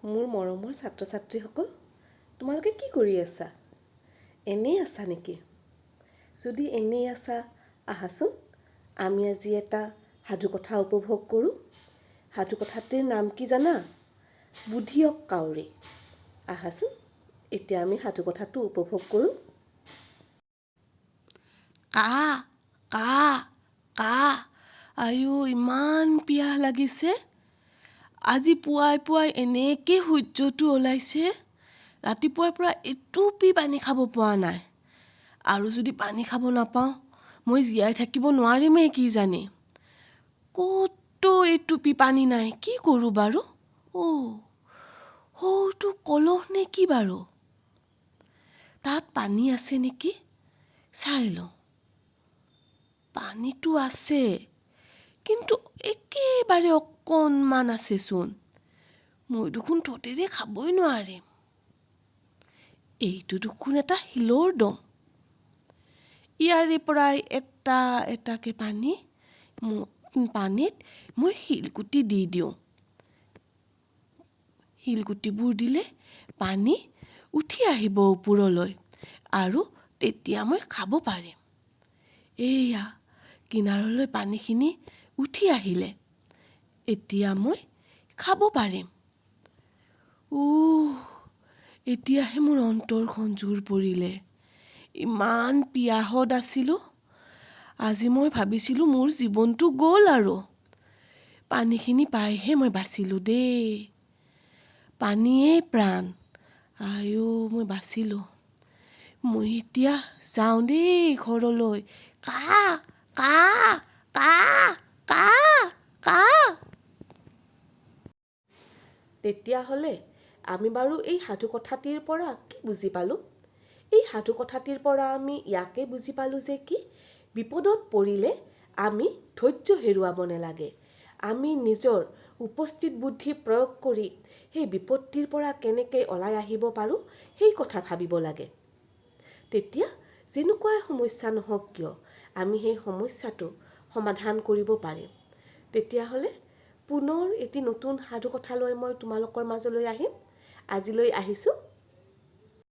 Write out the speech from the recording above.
মোৰ মৰমৰ ছাত্ৰ ছাত্ৰীসকল, তোমালোকে কি কৰি আছা? এনেই আছা নেকি? যদি এনেই আছা, আহাচোন আমি আজি এটা সাধুকথা উপভোগ কৰোঁ। সাধুকথাটিৰ নাম কি জানা? বুধিয়ক কাউৰী। আহাচোন এতিয়া আমি সাধুকথাটো উপভোগ কৰোঁ। কা কা কা আয়ো ইমান পিয়াহ লাগিছে। আজি পুৱাই পুৱাই এনেকৈ সূৰ্যটো ওলাইছে। ৰাতিপুৱাৰ পৰা এটোপি পানী খাব পোৱা নাই। আৰু যদি পানী খাব নাপাওঁ, মই জীয়াই থাকিব নোৱাৰিমেই কি জানি। ক'তো এটোপি পানী নাই, কি কৰোঁ বাৰু? সৌটো কলহ নে কি বাৰু? তাত পানী আছে নেকি? চাই লওঁ। পানীটো আছে, কিন্তু একেবাৰে অকণমান আছেচোন। মই দেখোন ঠোঁটেৰে খাবই নোৱাৰিম। এইটো দেখোন এটা শিলৰ দম। ইয়াৰে পৰাই এটা এটাকৈ পানীত মই শিলগুটি দি দিওঁ। শিলগুটিবোৰ দিলে পানী উঠি আহিব ওপৰলৈ, আৰু তেতিয়া মই খাব পাৰিম। এয়া কিনাৰলৈ পানীখিনি উঠি আহিলে। এতিয়া মই খাব পাৰিম। এতিয়াহে মোৰ অন্তৰখন জোৰ পৰিলে। ইমান পিয়াহত আছিলোঁ। আজি মই ভাবিছিলোঁ মোৰ জীৱনটো গ'ল আৰু। পানীখিনি পাইহে মই বাচিলোঁ দেই। পানীয়েই প্ৰাণ। মই বাচিলোঁ। মই এতিয়া যাওঁ দেই ঘৰলৈ। কা কা কা কা কা। তেতিয়াহ'লে আমি বাৰু এই সাধুকথাটিৰ পৰা কি বুজি পালোঁ? এই সাধুকথাটিৰ পৰা আমি ইয়াকে বুজি পালোঁ যে বিপদত পৰিলে আমি ধৈৰ্য হেৰুৱাব নালাগে। আমি নিজৰ উপস্থিত বুদ্ধি প্ৰয়োগ কৰি সেই বিপত্তিৰ পৰা কেনেকৈ ওলাই আহিব পাৰোঁ সেই কথা ভাবিব লাগে। তেতিয়া যেনেকুৱাই সমস্যা নহওক কিয়, আমি সেই সমস্যাটো সমাধান কৰিব পাৰিম। তেতিয়াহ'লে পুনৰ এটি নতুন সাধুকথা লৈ মই তোমালোকৰ মাজলৈ আহিম। আজিলৈ আহিছোঁ।